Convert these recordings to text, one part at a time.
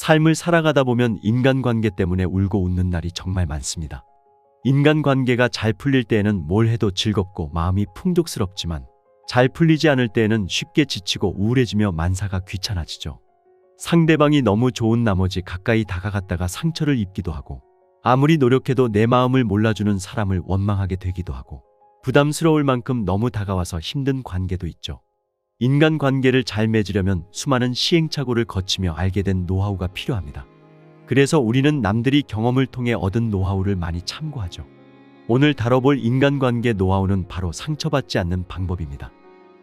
삶을 살아가다 보면 인간관계 때문에 울고 웃는 날이 정말 많습니다. 인간관계가 잘 풀릴 때에는 뭘 해도 즐겁고 마음이 풍족스럽지만 잘 풀리지 않을 때에는 쉽게 지치고 우울해지며 만사가 귀찮아지죠. 상대방이 너무 좋은 나머지 가까이 다가갔다가 상처를 입기도 하고 아무리 노력해도 내 마음을 몰라주는 사람을 원망하게 되기도 하고 부담스러울 만큼 너무 다가와서 힘든 관계도 있죠. 인간관계를 잘 맺으려면 수많은 시행착오를 거치며 알게 된 노하우가 필요합니다. 그래서 우리는 남들이 경험을 통해 얻은 노하우를 많이 참고하죠. 오늘 다뤄볼 인간관계 노하우는 바로 상처받지 않는 방법입니다.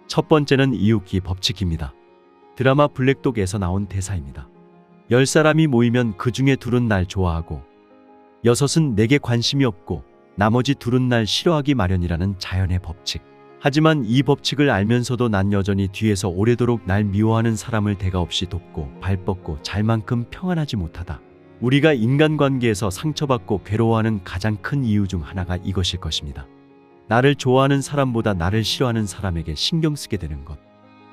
첫 번째는 이웃기 법칙입니다. 드라마 블랙독에서 나온 대사입니다. 10사람이 모이면 그 중에 둘은 날 좋아하고 6은 내게 관심이 없고 나머지 둘은 날 싫어하기 마련이라는 자연의 법칙. 하지만 이 법칙을 알면서도 난 여전히 뒤에서 오래도록 날 미워하는 사람을 대가 없이 돕고 발 뻗고 잘만큼 평안하지 못하다. 우리가 인간관계에서 상처받고 괴로워하는 가장 큰 이유 중 하나가 이것일 것입니다. 나를 좋아하는 사람보다 나를 싫어하는 사람에게 신경 쓰게 되는 것.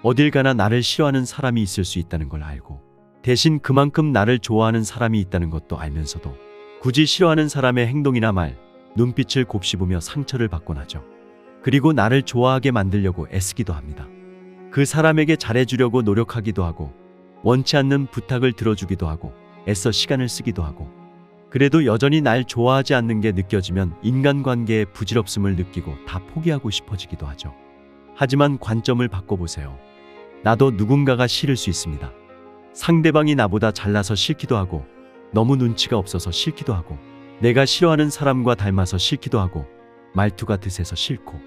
어딜 가나 나를 싫어하는 사람이 있을 수 있다는 걸 알고 대신 그만큼 나를 좋아하는 사람이 있다는 것도 알면서도 굳이 싫어하는 사람의 행동이나 말, 눈빛을 곱씹으며 상처를 받곤 하죠. 그리고 나를 좋아하게 만들려고 애쓰기도 합니다. 그 사람에게 잘해주려고 노력하기도 하고 원치 않는 부탁을 들어주기도 하고 애써 시간을 쓰기도 하고 그래도 여전히 날 좋아하지 않는 게 느껴지면 인간관계의 부질없음을 느끼고 다 포기하고 싶어지기도 하죠. 하지만 관점을 바꿔보세요. 나도 누군가가 싫을 수 있습니다. 상대방이 나보다 잘나서 싫기도 하고 너무 눈치가 없어서 싫기도 하고 내가 싫어하는 사람과 닮아서 싫기도 하고 말투가 드세서 싫고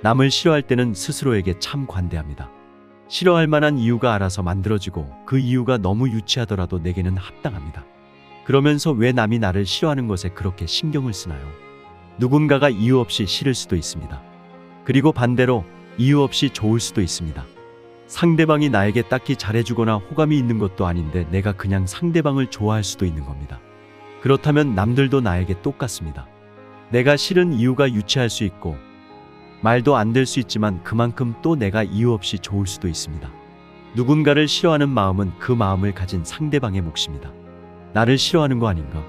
남을 싫어할 때는 스스로에게 참 관대합니다. 싫어할 만한 이유가 알아서 만들어지고 그 이유가 너무 유치하더라도 내게는 합당합니다. 그러면서 왜 남이 나를 싫어하는 것에 그렇게 신경을 쓰나요? 누군가가 이유 없이 싫을 수도 있습니다. 그리고 반대로 이유 없이 좋을 수도 있습니다. 상대방이 나에게 딱히 잘해주거나 호감이 있는 것도 아닌데 내가 그냥 상대방을 좋아할 수도 있는 겁니다. 그렇다면 남들도 나에게 똑같습니다. 내가 싫은 이유가 유치할 수 있고 말도 안 될 수 있지만 그만큼 또 내가 이유 없이 좋을 수도 있습니다. 누군가를 싫어하는 마음은 그 마음을 가진 상대방의 몫입니다. 나를 싫어하는 거 아닌가?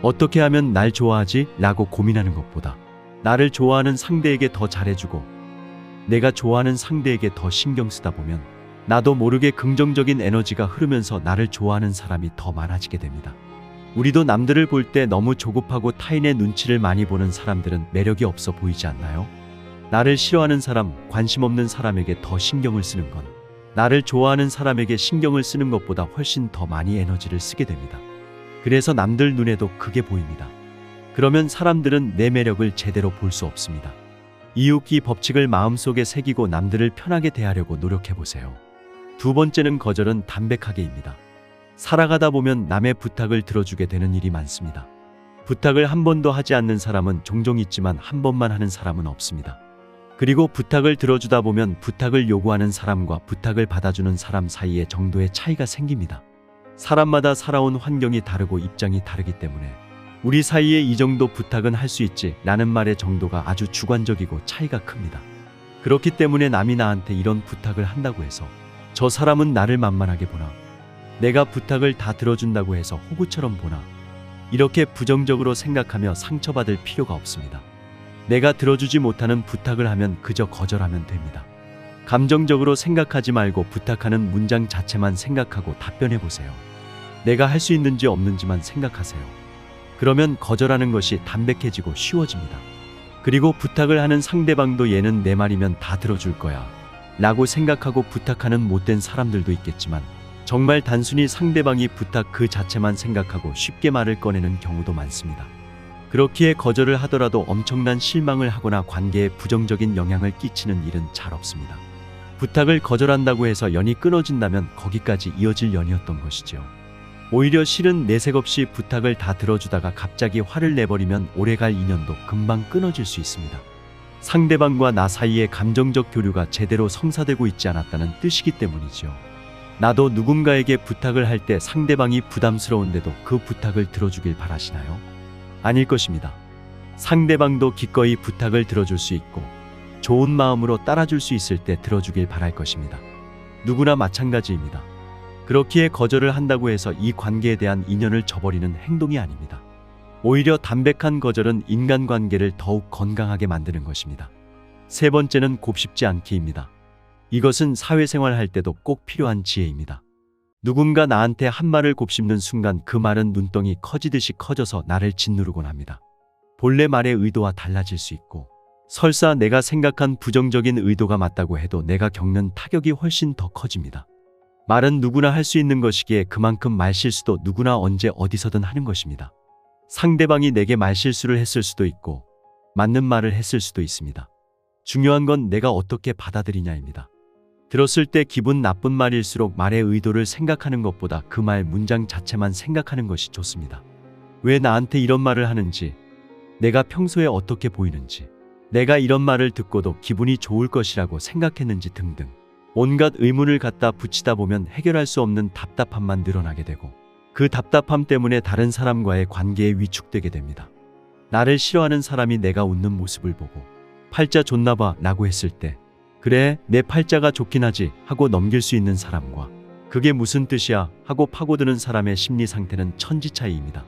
어떻게 하면 날 좋아하지? 라고 고민하는 것보다 나를 좋아하는 상대에게 더 잘해주고 내가 좋아하는 상대에게 더 신경 쓰다 보면 나도 모르게 긍정적인 에너지가 흐르면서 나를 좋아하는 사람이 더 많아지게 됩니다. 우리도 남들을 볼 때 너무 조급하고 타인의 눈치를 많이 보는 사람들은 매력이 없어 보이지 않나요? 나를 싫어하는 사람, 관심 없는 사람에게 더 신경을 쓰는 건 나를 좋아하는 사람에게 신경을 쓰는 것보다 훨씬 더 많이 에너지를 쓰게 됩니다. 그래서 남들 눈에도 그게 보입니다. 그러면 사람들은 내 매력을 제대로 볼 수 없습니다. 이웃기 법칙을 마음속에 새기고 남들을 편하게 대하려고 노력해보세요. 두 번째는 거절은 담백하게입니다. 살아가다 보면 남의 부탁을 들어주게 되는 일이 많습니다. 부탁을 한 번도 하지 않는 사람은 종종 있지만 한 번만 하는 사람은 없습니다. 그리고 부탁을 들어주다 보면 부탁을 요구하는 사람과 부탁을 받아주는 사람 사이에 정도의 차이가 생깁니다. 사람마다 살아온 환경이 다르고 입장이 다르기 때문에 우리 사이에 이 정도 부탁은 할 수 있지 라는 말의 정도가 아주 주관적이고 차이가 큽니다. 그렇기 때문에 남이 나한테 이런 부탁을 한다고 해서 저 사람은 나를 만만하게 보나 내가 부탁을 다 들어준다고 해서 호구처럼 보나 이렇게 부정적으로 생각하며 상처받을 필요가 없습니다. 내가 들어주지 못하는 부탁을 하면 그저 거절하면 됩니다. 감정적으로 생각하지 말고 부탁하는 문장 자체만 생각하고 답변해보세요. 내가 할 수 있는지 없는지만 생각하세요. 그러면 거절하는 것이 담백해지고 쉬워집니다. 그리고 부탁을 하는 상대방도 얘는 내 말이면 다 들어줄 거야 라고 생각하고 부탁하는 못된 사람들도 있겠지만 정말 단순히 상대방이 부탁 그 자체만 생각하고 쉽게 말을 꺼내는 경우도 많습니다. 그렇기에 거절을 하더라도 엄청난 실망을 하거나 관계에 부정적인 영향을 끼치는 일은 잘 없습니다. 부탁을 거절한다고 해서 연이 끊어진다면 거기까지 이어질 연이었던 것이죠. 오히려 실은 내색 없이 부탁을 다 들어주다가 갑자기 화를 내버리면 오래갈 인연도 금방 끊어질 수 있습니다. 상대방과 나 사이의 감정적 교류가 제대로 성사되고 있지 않았다는 뜻이기 때문이죠. 나도 누군가에게 부탁을 할 때 상대방이 부담스러운데도 그 부탁을 들어주길 바라시나요? 아닐 것입니다. 상대방도 기꺼이 부탁을 들어줄 수 있고 좋은 마음으로 따라줄 수 있을 때 들어주길 바랄 것입니다. 누구나 마찬가지입니다. 그렇기에 거절을 한다고 해서 이 관계에 대한 인연을 저버리는 행동이 아닙니다. 오히려 담백한 거절은 인간관계를 더욱 건강하게 만드는 것입니다. 세 번째는 곱씹지 않기입니다. 이것은 사회생활 할 때도 꼭 필요한 지혜입니다. 누군가 나한테 한 말을 곱씹는 순간 그 말은 눈덩이 커지듯이 커져서 나를 짓누르곤 합니다. 본래 말의 의도와 달라질 수 있고, 설사 내가 생각한 부정적인 의도가 맞다고 해도 내가 겪는 타격이 훨씬 더 커집니다. 말은 누구나 할 수 있는 것이기에 그만큼 말실수도 누구나 언제 어디서든 하는 것입니다. 상대방이 내게 말실수를 했을 수도 있고 맞는 말을 했을 수도 있습니다. 중요한 건 내가 어떻게 받아들이냐입니다. 들었을 때 기분 나쁜 말일수록 말의 의도를 생각하는 것보다 그 말 문장 자체만 생각하는 것이 좋습니다. 왜 나한테 이런 말을 하는지, 내가 평소에 어떻게 보이는지, 내가 이런 말을 듣고도 기분이 좋을 것이라고 생각했는지 등등 온갖 의문을 갖다 붙이다 보면 해결할 수 없는 답답함만 늘어나게 되고, 그 답답함 때문에 다른 사람과의 관계에 위축되게 됩니다. 나를 싫어하는 사람이 내가 웃는 모습을 보고 팔자 좋나봐 라고 했을 때, 그래 내 팔자가 좋긴 하지 하고 넘길 수 있는 사람과 그게 무슨 뜻이야 하고 파고드는 사람의 심리 상태는 천지 차이입니다.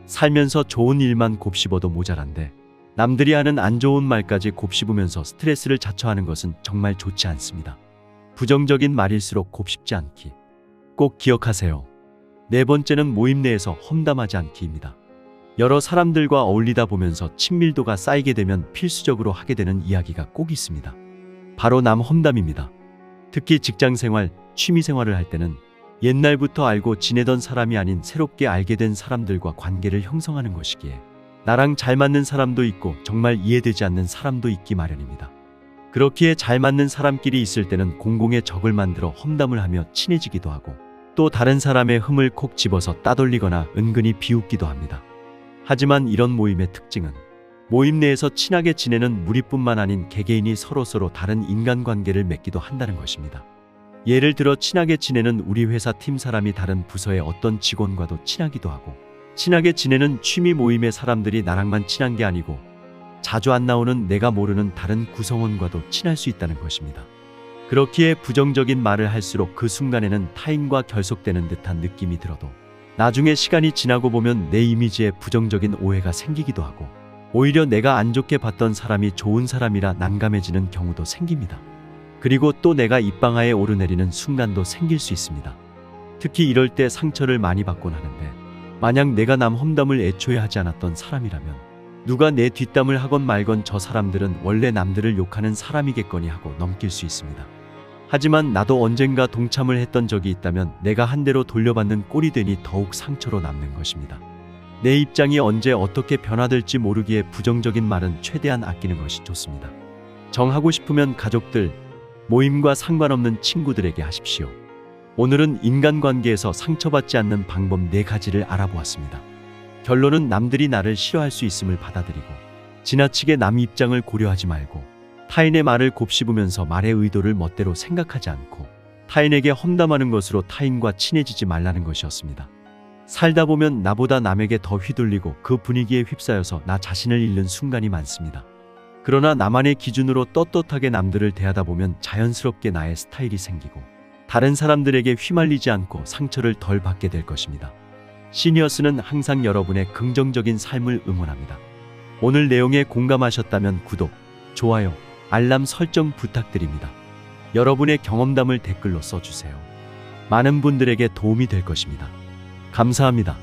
살면서 좋은 일만 곱씹어도 모자란데 남들이 하는 안 좋은 말까지 곱씹으면서 스트레스를 자처하는 것은 정말 좋지 않습니다. 부정적인 말일수록 곱씹지 않기. 꼭 기억하세요. 네 번째는 모임 내에서 험담하지 않기입니다. 여러 사람들과 어울리다 보면서 친밀도가 쌓이게 되면 필수적으로 하게 되는 이야기가 꼭 있습니다. 바로 남 험담입니다. 특히 직장생활, 취미생활을 할 때는 옛날부터 알고 지내던 사람이 아닌 새롭게 알게 된 사람들과 관계를 형성하는 것이기에 나랑 잘 맞는 사람도 있고 정말 이해되지 않는 사람도 있기 마련입니다. 그렇기에 잘 맞는 사람끼리 있을 때는 공공의 적을 만들어 험담을 하며 친해지기도 하고, 또 다른 사람의 흠을 콕 집어서 따돌리거나 은근히 비웃기도 합니다. 하지만 이런 모임의 특징은 모임 내에서 친하게 지내는 무리뿐만 아닌 개개인이 서로서로 다른 인간관계를 맺기도 한다는 것입니다. 예를 들어 친하게 지내는 우리 회사 팀 사람이 다른 부서의 어떤 직원과도 친하기도 하고, 친하게 지내는 취미 모임의 사람들이 나랑만 친한 게 아니고 자주 안 나오는 내가 모르는 다른 구성원과도 친할 수 있다는 것입니다. 그렇기에 부정적인 말을 할수록 그 순간에는 타인과 결속되는 듯한 느낌이 들어도 나중에 시간이 지나고 보면 내 이미지에 부정적인 오해가 생기기도 하고, 오히려 내가 안 좋게 봤던 사람이 좋은 사람이라 난감해지는 경우도 생깁니다. 그리고 또 내가 입방아에 오르내리는 순간도 생길 수 있습니다. 특히 이럴 때 상처를 많이 받곤 하는데, 만약 내가 남 험담을 애초에 하지 않았던 사람이라면 누가 내 뒷담을 하건 말건 저 사람들은 원래 남들을 욕하는 사람이겠거니 하고 넘길 수 있습니다. 하지만 나도 언젠가 동참을 했던 적이 있다면 내가 한 대로 돌려받는 꼴이 되니 더욱 상처로 남는 것입니다. 내 입장이 언제 어떻게 변화될지 모르기에 부정적인 말은 최대한 아끼는 것이 좋습니다. 정하고 싶으면 가족들, 모임과 상관없는 친구들에게 하십시오. 오늘은 인간관계에서 상처받지 않는 방법 4가지를 알아보았습니다. 결론은 남들이 나를 싫어할 수 있음을 받아들이고, 지나치게 남 입장을 고려하지 말고, 타인의 말을 곱씹으면서 말의 의도를 멋대로 생각하지 않고, 타인에게 험담하는 것으로 타인과 친해지지 말라는 것이었습니다. 살다 보면 나보다 남에게 더 휘둘리고 그 분위기에 휩싸여서 나 자신을 잃는 순간이 많습니다. 그러나 나만의 기준으로 떳떳하게 남들을 대하다 보면 자연스럽게 나의 스타일이 생기고 다른 사람들에게 휘말리지 않고 상처를 덜 받게 될 것입니다. 시니어스는 항상 여러분의 긍정적인 삶을 응원합니다. 오늘 내용에 공감하셨다면 구독, 좋아요, 알람 설정 부탁드립니다. 여러분의 경험담을 댓글로 써주세요. 많은 분들에게 도움이 될 것입니다. 감사합니다.